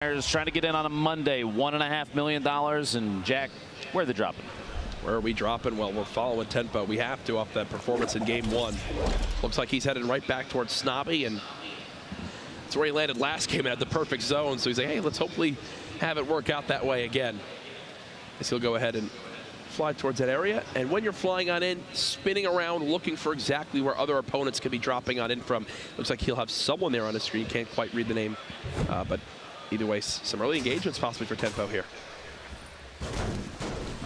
Trying to get in on a Monday, $1.5 million. And Jack, where are they dropping? Where are we dropping? Well, we're following tempo. We have to off that performance in game one. Looks like he's heading right back towards Snobby, and that's where he landed last game and had the perfect zone. So he's like, hey, let's hopefully have it work out that way again. As he'll go ahead and fly towards that area. And when you're flying on in, spinning around, looking for exactly where other opponents could be dropping on in from. Looks like he'll have someone there on his screen. Can't quite read the name, but either way, some early engagements possibly for tempo here.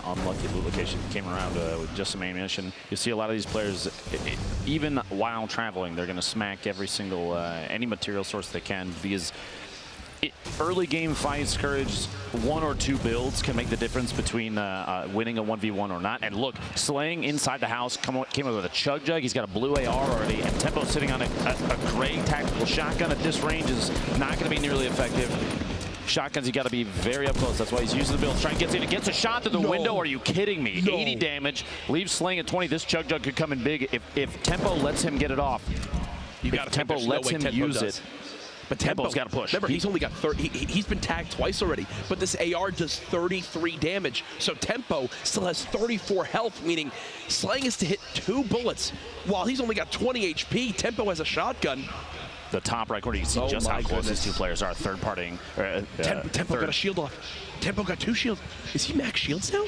Unlucky loot location came around with just some ammunition. You see a lot of these players, even while traveling, they're going to smack every single, any material source they can, because early game fights, courage, one or two builds can make the difference between winning a 1v1 or not. And look, Slaying inside the house came up with a chug jug. He's got a blue AR already, and Tempo sitting on a gray tactical shotgun at this range is not going to be nearly effective. Shotguns, you got to be very up close. That's why he's using the build. Trying to get in. It gets a shot to the window. Are you kidding me? 80 damage. Leaves Slaying at 20. This chug jug could come in big if Tempo lets him get it off. You got Tempo lets him use it. But Tempo's got to push. Remember, he's only got 30. He's been tagged twice already, but this AR does 33 damage. So Tempo still has 34 health, meaning Slaying is to hit 2 bullets. While he's only got 20 HP, Tempo has a shotgun. The top right corner, you can see just how close these two players are. Third partying. Tempo got a shield off. Tempo got 2 shields. Is he max shields now?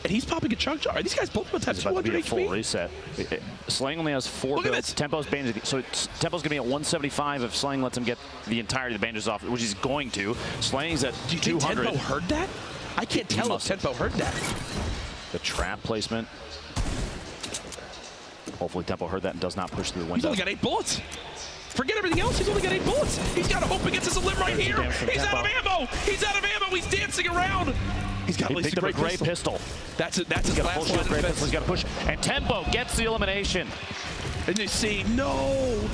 And he's popping a chug jar. Are these guys both about to have 200 HP? Full reset. Slaying only has 4 builds. Tempo's bandage, so Tempo's gonna be at 175 if Slaying lets him get the entirety of the bandages off, which he's going to. Slaying's at 200. Do you think Tempo heard that? I can't tell if Tempo heard that. The trap placement. Hopefully Tempo heard that and does not push through the window. He's only got 8 bullets. Forget everything else. He's only got 8 bullets. He's got to hope against his limb right here. He's out of ammo. He's out of ammo. He's dancing around. He's got at least a great pistol. That's his last line of defense. He's got to push. And Tempo gets the elimination. And you see, no,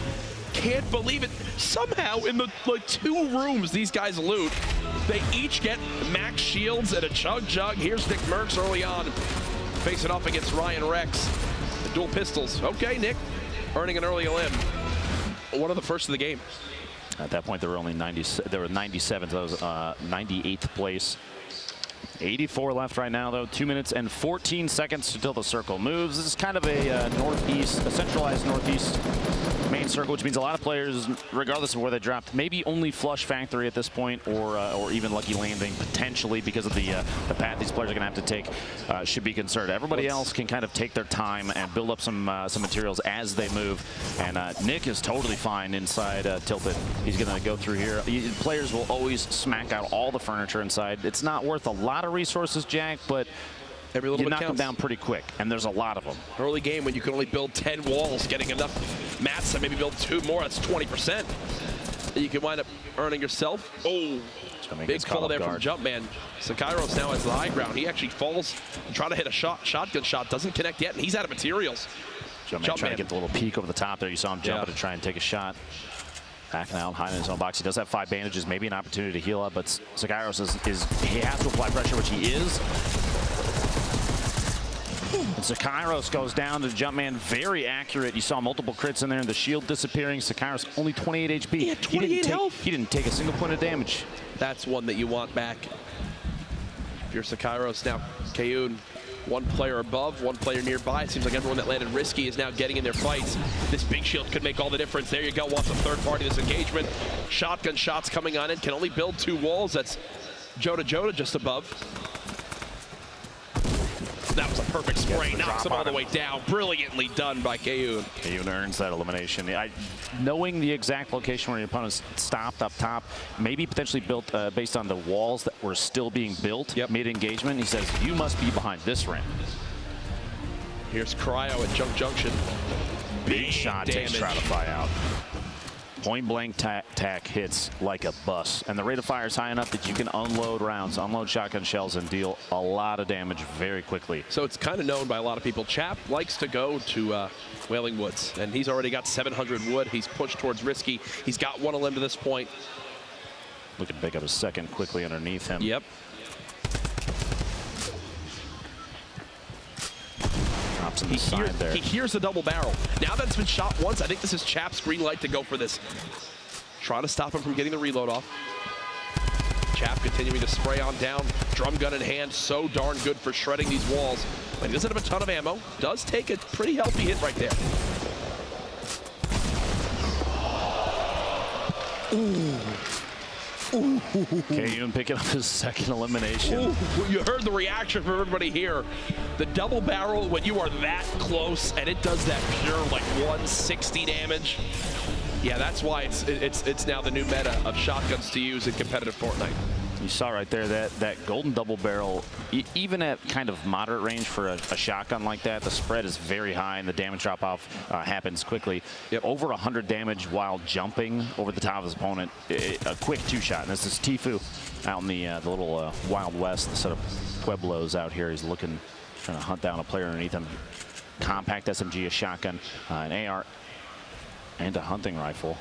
can't believe it. Somehow in the 2 rooms these guys loot, they each get max shields and a chug jug. Here's Nick Merckx early on, facing off against Ryan Rex. The dual pistols. Okay, Nick, earning an early limb. One of the first of the game. At that point, there were only 97. So that was 98th place. 84 left right now, though. 2 minutes and 14 seconds until the circle moves. This is kind of a centralized northeast main circle, which means a lot of players, regardless of where they dropped, maybe only flush factory at this point, or even lucky landing potentially because of the path these players are going to have to take. Should be concerned. Everybody else can kind of take their time and build up some materials as they move. And Nick is totally fine inside Tilted. He's going to go through here. Players will always smack out all the furniture inside. It's not worth a lot of resources, Jack, but every little you bit knock them down pretty quick, and there's a lot of them. Early game when you can only build 10 walls, getting enough mats to maybe build 2 more, that's 20%. You can wind up earning yourself. Oh, big fall there from Jumpman. Sakairos now has the high ground. He actually falls and try to hit a shotgun shot. Doesn't connect yet, and he's out of materials. Jumpman trying to get the little peek over the top there. You saw him jump to try and take a shot. Backing out, hiding in his own box. He does have 5 bandages, maybe an opportunity to heal up, but Sakairos he has to apply pressure, which he is. And Sakairos goes down to Jumpman, very accurate. You saw multiple crits in there and the shield disappearing. Sakairos only 28 HP. He had 28 health. He didn't take a single point of damage. That's one that you want back. If you're Sakairos now, Kayun, 1 player above, 1 player nearby. It seems like everyone that landed risky is now getting in their fights. This big shield could make all the difference. There you go, wants a third party this engagement. Shotgun shots coming on in, can only build 2 walls. That's Joda just above. That was a perfect spray, knocks him all the way down. Brilliantly done by Kayun. Kayun earns that elimination. Knowing the exact location where your opponents stopped up top, maybe potentially built based on the walls that were still being built mid-engagement, he says, you must be behind this rim. Here's Cryo at Junk Junction. Big shot takes Stratify out. Point blank tack hits like a bus, and the rate of fire is high enough that you can unload rounds, unload shotgun shells, and deal a lot of damage very quickly. So it's kind of known by a lot of people. Chap likes to go to Wailing Woods, and he's already got 700 wood. He's pushed towards Risky. He's got 1 of them to this point. Looking to pick up a second quickly underneath him. Yep. He hears the double barrel. Now that it's been shot once, I think this is Chap's green light to go for this. Trying to stop him from getting the reload off. Chap continuing to spray on down, drum gun in hand, so darn good for shredding these walls. But he doesn't have a ton of ammo, does take a pretty healthy hit right there. K-Yoon picking up his second elimination. Ooh, you heard the reaction from everybody here. The double barrel, when you are that close and it does that pure like 160 damage. Yeah, that's why it's now the new meta of shotguns to use in competitive Fortnite. You saw right there that golden double barrel, even at kind of moderate range for a shotgun like that, the spread is very high and the damage drop off happens quickly. Yep. Over 100 damage while jumping over the top of his opponent. A quick two-shot. And this is Tfue out in the little Wild West, the set of Pueblos out here. He's trying to hunt down a player underneath him. Compact SMG, a shotgun, an AR, and a hunting rifle.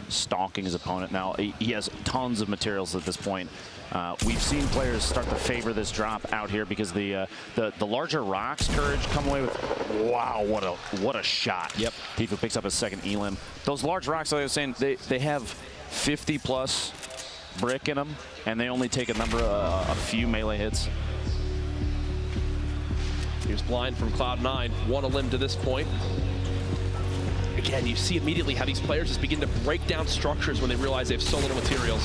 Stalking his opponent. Now he has tons of materials at this point. We've seen players start to favor this drop out here because the larger rocks, Courage, come away with, wow, what a shot. Yep. Tfue picks up his second elim. Those large rocks, like I was saying, they have 50 plus brick in them, and they only take a few melee hits. Here's Blind from Cloud9, one elim to this point. Again, you see immediately how these players just begin to break down structures when they realize they have so little materials.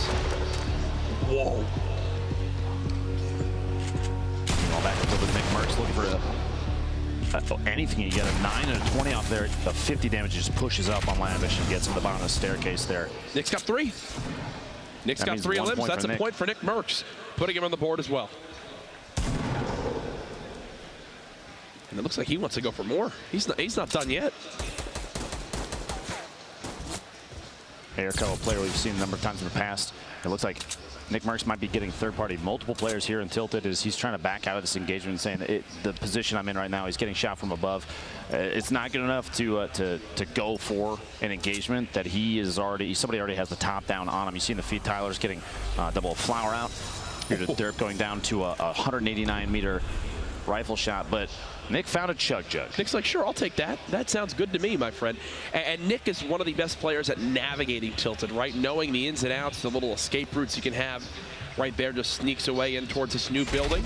Whoa. All back until the Nick Merckx looking for anything. You get a 9 and a 20 off there. The 50 damage just pushes up on Lavish and gets him to the bottom of the staircase there. Nick's got 3. Nick's got 3 elims. That's a point for Nick Merckx, putting him on the board as well. And it looks like he wants to go for more. He's not done yet. Airco, a player we've seen a number of times in the past. It looks like Nick Merckx might be getting third-party. Multiple players here in Tilted as he's trying to back out of this engagement and saying the position I'm in right now, he's getting shot from above. It's not good enough to go for an engagement that somebody already has the top down on him. You see in the feed, Tyler's getting double flower out. Here to Derp going down to a 189-meter rifle shot, but Nick found a chug jug. Nick's like, sure, I'll take that. That sounds good to me, my friend. And Nick is one of the best players at navigating Tilted, right? Knowing the ins and outs, the little escape routes you can have right there, just sneaks away in towards this new building.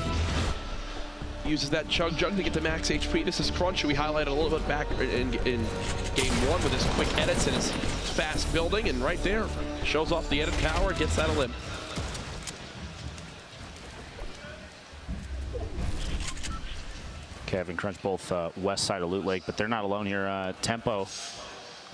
Uses that chug jug to get to max HP. This is Crunch, who we highlighted a little bit back in game 1 with his quick edits and his fast building. And right there, shows off the edit power, gets that elim. Kevin Crunch, both west side of Loot Lake, but they're not alone here. Tempo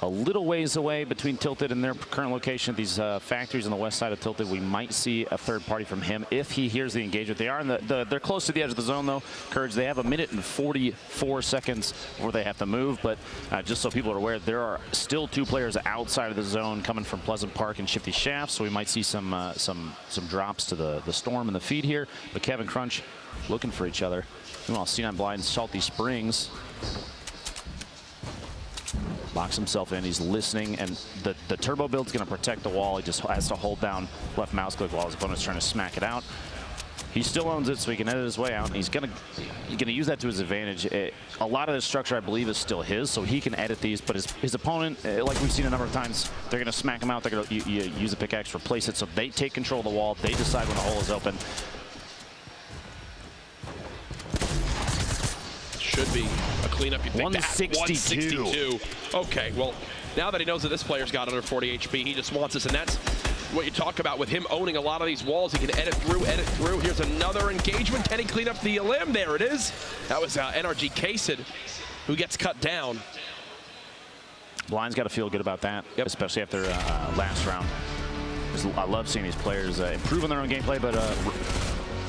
a little ways away between Tilted and their current location at these factories on the west side of Tilted. We might see a third party from him if he hears the engagement. They are they're close to the edge of the zone though. Courage, they have 1 minute and 44 seconds before they have to move, but just so people are aware, there are still 2 players outside of the zone coming from Pleasant Park and Shifty Shafts, so we might see some drops to the Storm and the feed here. But Kevin Crunch looking for each other. Meanwhile, C9 Blind, Salty Springs locks himself in. He's listening, and the turbo build's going to protect the wall. He just has to hold down left mouse click while his opponent's trying to smack it out. He still owns it, so he can edit his way out, and he's gonna use that to his advantage. A lot of this structure, I believe, is still his, so he can edit these. But his opponent, like we've seen a number of times, they're going to smack him out. They're going to use a pickaxe, replace it, so they take control of the wall. They decide when the hole is open. Should be a cleanup. You think 162. 162. Okay, well, now that he knows that this player's got under 40 HP, he just wants this, and that's what you talk about with him owning a lot of these walls. He can edit through. Here's another engagement. Can he clean up the elim? There it is. That was NRG Kasid who gets cut down. Blind's got to feel good about that, especially after last round. I love seeing these players improve on their own gameplay, but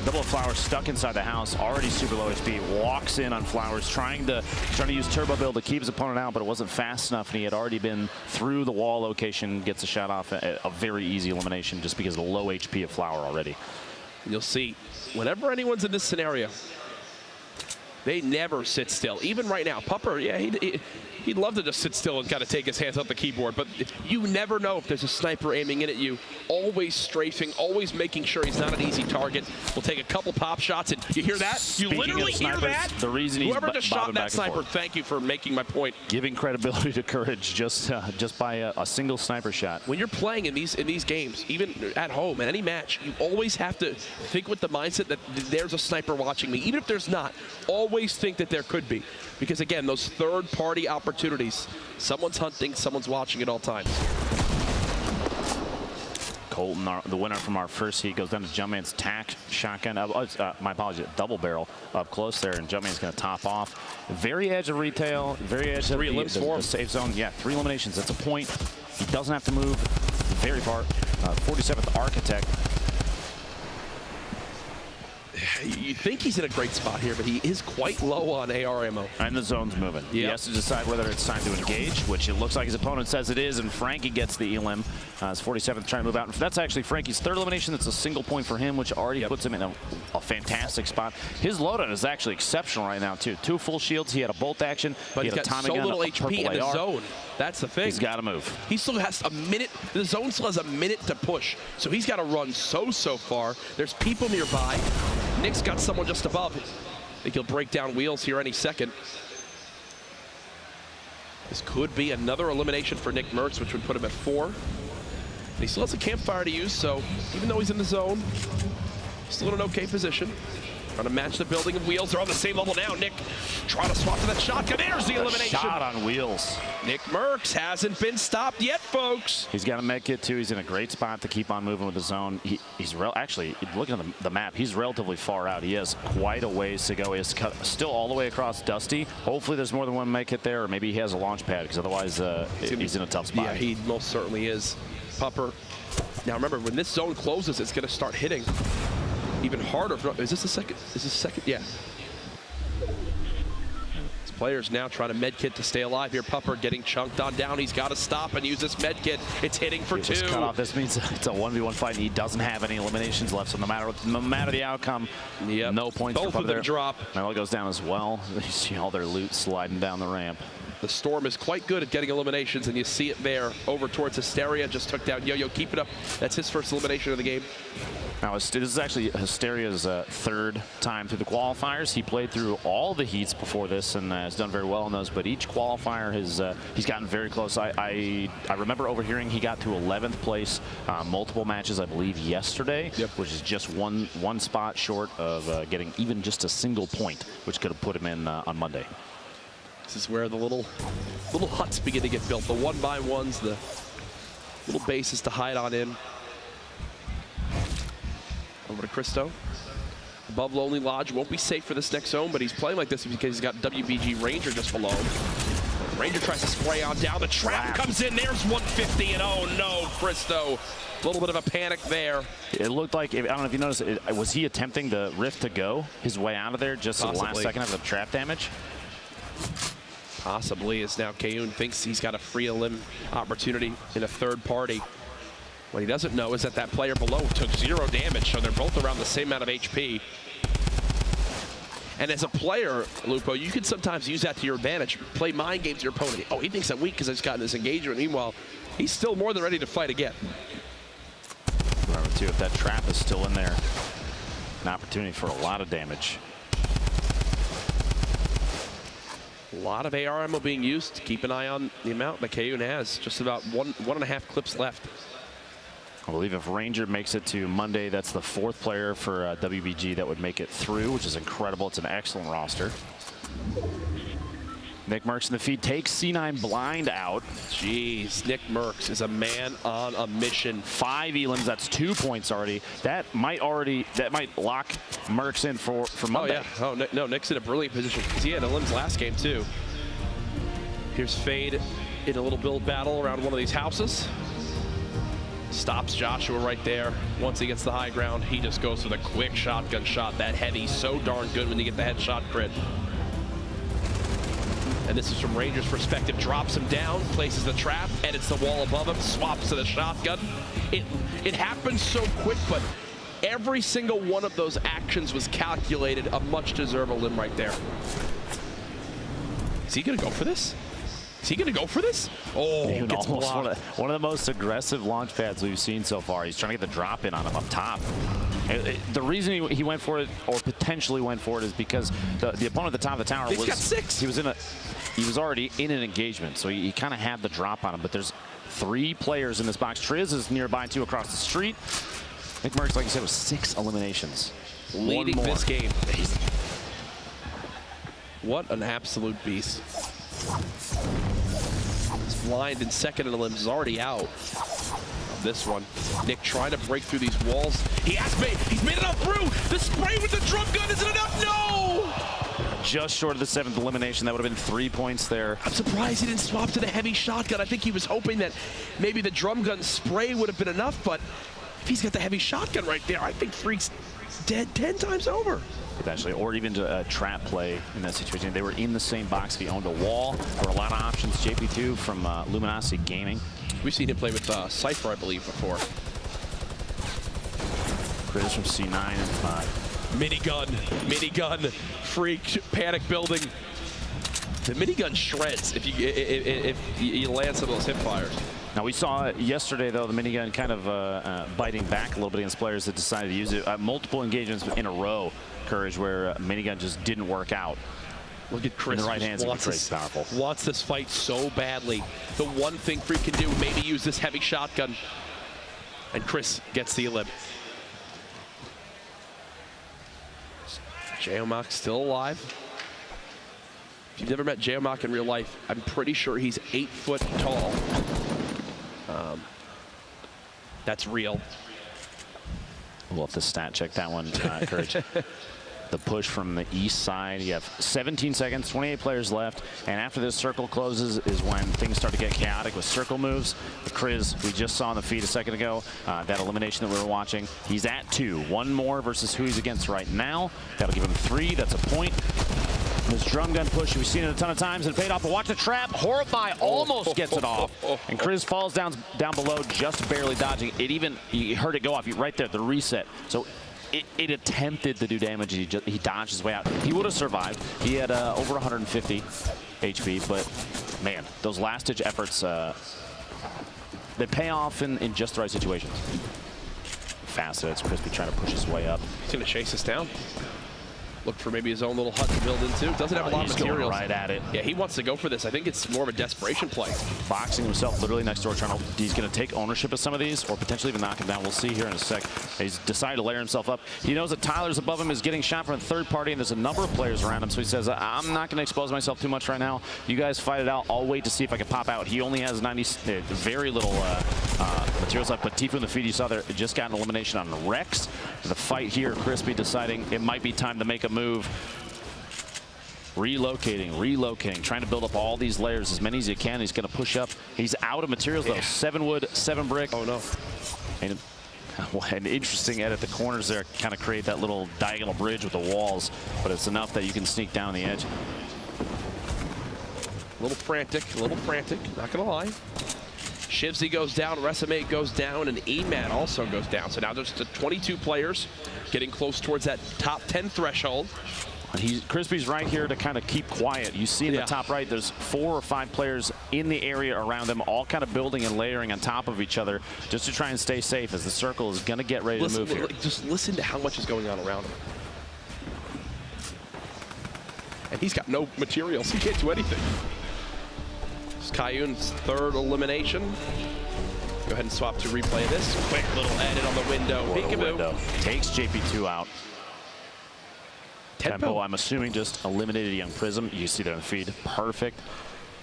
Double Flowers stuck inside the house, already super low HP, walks in on Flowers, trying to use turbo build to keep his opponent out, but it wasn't fast enough, and he had already been through the wall location, gets a shot off, a very easy elimination just because of the low HP of Flower already. You'll see, whenever anyone's in this scenario, they never sit still. Even right now, Pupper, yeah, He'd love to just sit still and kind of take his hands off the keyboard, but you never know if there's a sniper aiming in at you. Always strafing, always making sure he's not an easy target. We'll take a couple pop shots, and you hear that? You literally hear that? The reason he's Whoever just shot that sniper, thank you for making my point. Giving credibility to courage just by a single sniper shot. When you're playing in these games, even at home, in any match, you always have to think with the mindset that there's a sniper watching me. Even if there's not, always think that there could be. Because again, those third-party opportunities, someone's hunting, someone's watching at all times. Colton, the winner from our first heat, goes down to Jumpman's tack shotgun. My apologies, double barrel up close there, and Jumpman's going to top off. Very edge of retail, very edge of the safe zone. Yeah, 3 eliminations. That's a point. He doesn't have to move very far. 47th Architect. You think he's in a great spot here, but he is quite low on AR ammo. And the zone's moving. Yep. He has to decide whether it's time to engage, which it looks like his opponent says it is, and Frankie gets the elim. His 47th trying to move out. That's actually Frankie's 3rd elimination. That's a single point for him, which already puts him in a fantastic spot. His loadout is actually exceptional right now, too. 2 full shields. He had a bolt action. But he he's had got so little HP in the zone. That's the thing. He's got to move. He still has a minute. The zone still has a minute to push. So he's got to run so far. There's people nearby. Nick's got someone just above. I think he'll break down wheels here any second. This could be another elimination for Nick Merckx, which would put him at 4. And he still has a campfire to use, so even though he's in the zone, he's still in an okay position. Trying to match the building of wheels. They're on the same level now. Nick trying to swap to that shotgun. There's the elimination. Shot on wheels. Nick Merckx hasn't been stopped yet, folks. He's got a med kit, too. He's in a great spot to keep on moving with the zone. He's actually, looking at the map, he's relatively far out. He has quite a ways to go. He's still all the way across Dusty. Hopefully there's more than one med kit there, or maybe he has a launch pad, because otherwise he's in a tough spot. Yeah, he most certainly is. Pupper. Now remember, when this zone closes, it's going to start hitting even harder. Is this the second? Is this second? Yeah. This player's now trying to medkit to stay alive here. Pupper getting chunked on down. He's got to stop and use this medkit. It's hitting for 2. Cut off. This means it's a 1v1 fight, and he doesn't have any eliminations left. So no matter the outcome, no points Both for Pupper there. Drop. Melo goes down as well. You see all their loot sliding down the ramp. The Storm is quite good at getting eliminations, and you see it there over towards Hysteria. Just took down Yo-Yo. Keep it up. That's his first elimination of the game. Now, this is actually Hysteria's 3rd time through the qualifiers. He played through all the heats before this and has done very well in those, but each qualifier he's gotten very close. I remember overhearing he got to 11th place multiple matches, I believe, yesterday, which is just one spot short of getting even just a single point, which could have put him in on Monday. This is where the little huts begin to get built. The 1x1s, the little bases to hide on in. Over to Christo. Above Lonely Lodge. Won't be safe for this next zone, but he's playing like this because he's got WBG Ranger just below him. Ranger tries to spray on down. The trap comes in. There's 150, and oh no, Christo. A little bit of a panic there. It looked like, I don't know if you noticed, was he attempting the rift to go his way out of there just in the last second of the trap damage? Possibly, as now Kayun thinks he's got a free elim opportunity in a 3rd party. What he doesn't know is that that player below took 0 damage, so they're both around the same amount of HP. And as a player, Lupo, you can sometimes use that to your advantage. Play mind games to your opponent. Oh, he thinks I'm weak because I've gotten this engagement. Meanwhile, he's still more than ready to fight again. Remember, too, if that trap is still in there, an opportunity for a lot of damage. A lot of AR ammo being used. Keep an eye on the amount that Kayun has. Just about one and a half clips left. I believe if Ranger makes it to Monday, that's the 4th player for WBG that would make it through, which is incredible. It's an excellent roster. Nick Merckx in the feed takes C9 Blind out. Jeez, Nick Merckx is a man on a mission. 5 elims, that's 2 points already. That might lock Merckx in for Monday. Oh yeah, no, Nick's in a brilliant position because he had elims last game too. Here's Fade in a little build battle around one of these houses. Stops Joshua right there. Once he gets the high ground, he just goes for the quick shotgun shot. That heavy, so darn good when you get the headshot crit. And this is from Ranger's perspective. Drops him down, places the trap, edits the wall above him, swaps to the shotgun. It happens so quick, but every single one of those actions was calculated. A much deserved limb right there. Is he gonna go for this? Is he going to go for this? Oh, Dude, gets almost blocked. one of the most aggressive launch pads we've seen so far. He's trying to get the drop in on him up top. The reason he went for it, or potentially went for it, is because the opponent at the top of the tower He's got 6. He was already in an engagement, so he kind of had the drop on him. But there's 3 players in this box. Triz is nearby, 2 across the street. Nick Merckx, like you said, was 6 eliminations. Leading this game. What an absolute beast. He's blind in second, and the limbs is already out. This one, Nick trying to break through these walls. He has made, he's made it up through. The spray with the drum gun, isn't enough? No! Just short of the 7th elimination. That would have been 3 points there. I'm surprised he didn't swap to the heavy shotgun. I think he was hoping that maybe the drum gun spray would have been enough, but if he's got the heavy shotgun right there, I think Freak's dead 10 times over. Eventually, or even to a trap play in that situation. They were in the same box. If he owned a wall, there were a lot of options. JP2 from Luminosity Gaming. We've seen him play with Cypher, I believe, before. Chris from C9 and Minigun, Freak, panic building. The minigun shreds if you land some of those hip fires. Now, we saw yesterday, though, the minigun kind of biting back a little bit against players that decided to use it. Multiple engagements in a row, Courage, where minigun just didn't work out. Look at Chris. In the right hands, it's powerful. Wants this fight so badly. The one thing Freak can do, maybe use this heavy shotgun. And Chris gets the elim. Geomock still alive. If you've never met Geomock in real life, I'm pretty sure he's 8 foot tall. That's real. We'll have to stat check that one, Courage. The push from the east side. You have 17 seconds, 28 players left, and after this circle closes is when things start to get chaotic with circle moves. The Kriz we just saw on the feed a second ago, that elimination that we were watching, he's at 2. 1 more versus who he's against right now. That'll give him 3. That's a point. This drum gun push, we've seen it a ton of times and paid off, but watch the trap. Horrify almost gets it off. And Kriz falls down below, just barely dodging. You heard it go off right there, the reset. So it attempted to do damage. He dodged his way out. He would have survived. He had over 150 HP, but man, those last-ditch efforts, they pay off in just the right situations. Fast, it's Crispy trying to push his way up. He's going to chase us down. Look for maybe his own little hut to build into. Doesn't have a lot of materials. Going right at it. Yeah, he wants to go for this. I think it's more of a desperation play. Boxing himself literally next door, trying to. He's going to take ownership of some of these, or potentially even knock him down. We'll see here in a sec. He's decided to layer himself up. He knows that Tyler's above him, is getting shot from a third party, and there's a number of players around him. So he says, I'm not going to expose myself too much right now. You guys fight it out. I'll wait to see if I can pop out. He only has very little materials left, but Tifu in the feed, you saw there, just got an elimination on Rex. The fight here, Crispy deciding it might be time to make a move. Relocating, trying to build up all these layers, as many as he can. He's going to push up. He's out of materials, though. 7 wood, 7 brick. Oh, no. And an interesting edit. The corners there kind of create that little diagonal bridge with the walls, but it's enough that you can sneak down the edge. A little frantic, not going to lie. Shivsy goes down, Resume goes down, and Emat also goes down. So now there's 22 players getting close towards that top 10 threshold. Crispy's right here to kind of keep quiet. You see in the top right, there's 4 or 5 players in the area around them, all kind of building and layering on top of each other just to try and stay safe as the circle is going to get ready to move here. Just listen to how much is going on around him. And he's got no materials. He can't do anything. It's Kayun's 3rd elimination. Go ahead and swap to replay this. Quick little edit on the window. Peekaboo. Takes JP2 out. Tempo, I'm assuming, just eliminated Young Prism. You see that in the feed. Perfect.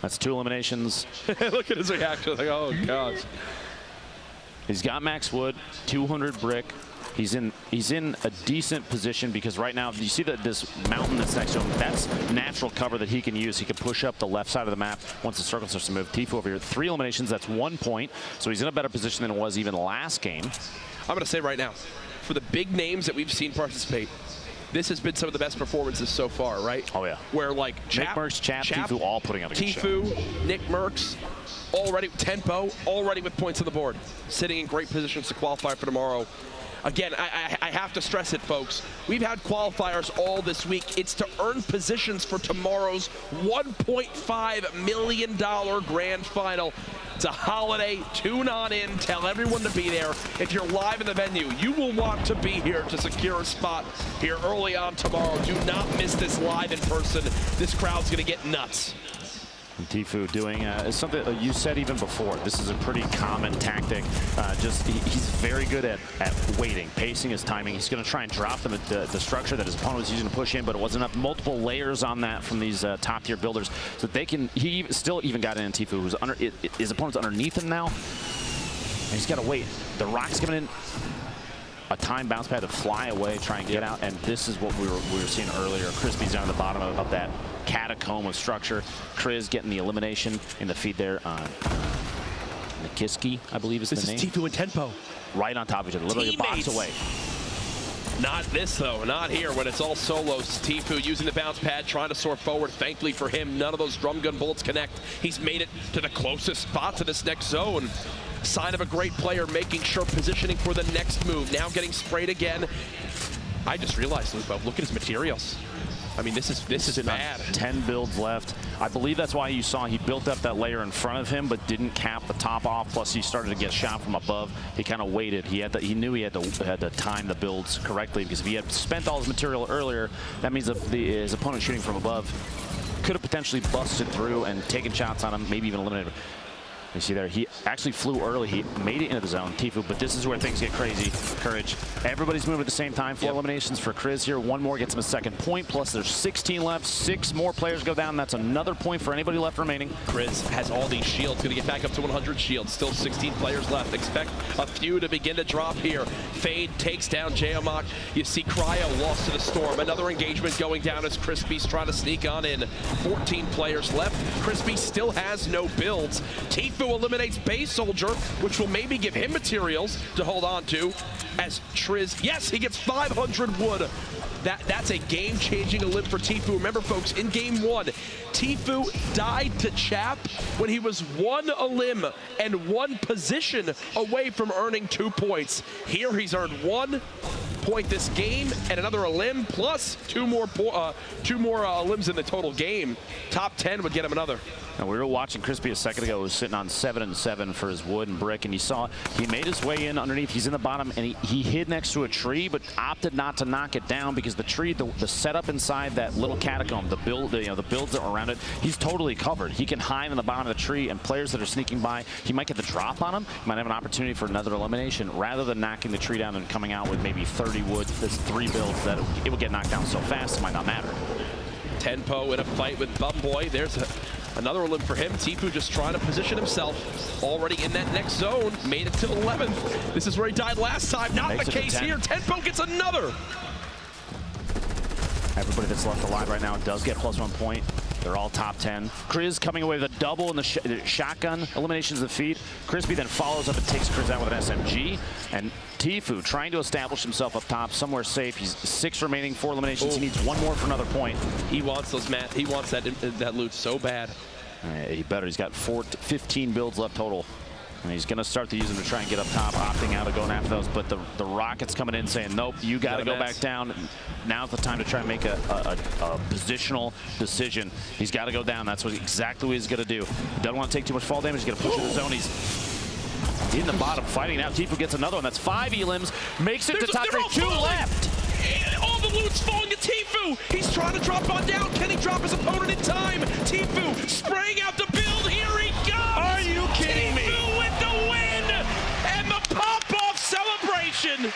That's 2 eliminations. Look at his reaction. Like, oh, gosh. He's got max wood, 200 brick. He's in a decent position because right now, you see that this mountain that's next to him, that's natural cover that he can use. He can push up the left side of the map once the circle starts to move. Tifu over here, 3 eliminations, that's 1 point. So he's in a better position than it was even last game. I'm going to say right now, for the big names that we've seen participate, this has been some of the best performances so far, right? Oh, yeah. Where, like, Nick Merckx, Chap, Tifu, all putting out a good show. Tifu, Nick Merckx, already, Tempo, already with points on the board. Sitting in great positions to qualify for tomorrow. Again, I have to stress it, folks. We've had qualifiers all this week. It's to earn positions for tomorrow's $1.5 million grand final. It's a holiday. Tune on in. Tell everyone to be there. If you're live in the venue, you will want to be here to secure a spot here early on tomorrow. Do not miss this live in person. This crowd's going to get nuts. And Tfue doing something you said even before. This is a pretty common tactic. He's very good at waiting, pacing his timing. He's going to try and drop the structure that his opponent was using to push in, but it wasn't enough. Multiple layers on that from these top-tier builders, so they can. He still even got in Tfue, who's under his opponent's underneath him now. And he's got to wait. The rock's coming in. A time bounce pad to fly away, try and get out, and this is what we were seeing earlier. Crispy's down at the bottom of that catacomb of structure. Kriz getting the elimination in the feed there. Nikiski, I believe is the name. This is Tfue and Tenpo. Right on top of each other, literally Teammates. a box away. Not this, though. Not here when it's all solos. Tfue using the bounce pad, trying to soar forward. Thankfully for him, none of those drum gun bullets connect. He's made it to the closest spot to this next zone. Sign of a great player, making sure positioning for the next move. Now getting sprayed again. I just realized, Lupo, look at his materials. I mean, this is bad. 10 builds left. I believe that's why you saw he built up that layer in front of him, but didn't cap the top off. Plus, he started to get shot from above. He kind of waited. He knew he had to time the builds correctly, because if he had spent all his material earlier, that means his opponent shooting from above could have potentially busted through and taken shots on him, maybe even eliminated him. You see there, he actually flew early. He made it into the zone, Tfue, but this is where things get crazy. Courage. Everybody's moving at the same time. 4 eliminations for Kriz here. 1 more gets him a second point, plus there's 16 left. 6 more players go down. That's another point for anybody left remaining. Kriz has all these shields, going to get back up to 100 shields. Still 16 players left. Expect a few to begin to drop here. Fade takes down Jayamak. You see Cryo lost to the storm. Another engagement going down as Crispy's trying to sneak on in. 14 players left. Crispy still has no builds. Tfue eliminates Base Soldier, which will maybe give him materials to hold on to. As Triz, yes, he gets 500 wood. That's a game-changing elim for Tfue. Remember, folks, in game 1, Tfue died to Chap when he was 1 elim and 1 position away from earning 2 points. Here he's earned 1 point this game and another elim, plus 2 more elims in the total game. Top 10 would get him another. Now, we were watching Crispy a second ago, who was sitting on 7 and 7 for his wood and brick, and you saw he made his way in underneath. He's in the bottom, and he hid next to a tree, but opted not to knock it down because the tree, the setup inside that little catacomb, the builds that were around it, he's totally covered. He can hide in the bottom of the tree, and players that are sneaking by, he might get the drop on him. He might have an opportunity for another elimination, rather than knocking the tree down and coming out with maybe 30 wood. There's 3 builds that it would get knocked down so fast, it might not matter. Tenpo in a fight with Bumboy. There's another elim for him. Tfue just trying to position himself. Already in that next zone. Made it to 11th. This is where he died last time. Not the case here. Tenpo gets another. Everybody that's left alive right now does get +1 point. They're all top 10. Kriz coming away with a double in the shotgun eliminations of the feed. Crispy then follows up and takes Kriz out with an SMG. And Tfue trying to establish himself up top, somewhere safe. He's 6 remaining, 4 eliminations. He needs 1 more for another point. He wants those, Matt. He wants that loot so bad. He better. He's got 15 builds left total. And he's going to start to use them to try and get up top, opting out of going after those. But the Rockets coming in saying, nope, you got to go back down. Now's the time to try and make a positional decision. He's got to go down. That's exactly what he's going to do. He doesn't want to take too much fall damage. He's going to push in the zone. He's in the bottom fighting now. Tfue gets another one. That's 5 elims. Makes it to top 3. 2 left. All the loot's falling to Tfue. He's trying to drop on down. Can he drop his opponent in time? Tfue spraying out the build. Here he comes. Are you kidding me? Tfue with the win and the pop-off celebration.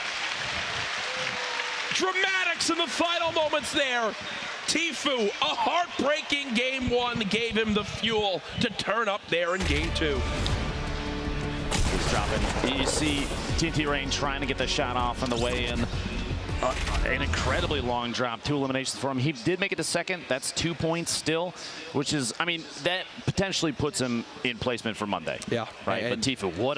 Dramatics in the final moments there. Tfue, a heartbreaking game 1 gave him the fuel to turn up there in game 2. He's dropping. You see TNT Rain trying to get the shot off on the way in. An incredibly long drop, 2 eliminations for him. He did make it to second. That's 2 points still, which is, I mean, that potentially puts him in placement for Monday. Yeah. Right? But Tfue, what a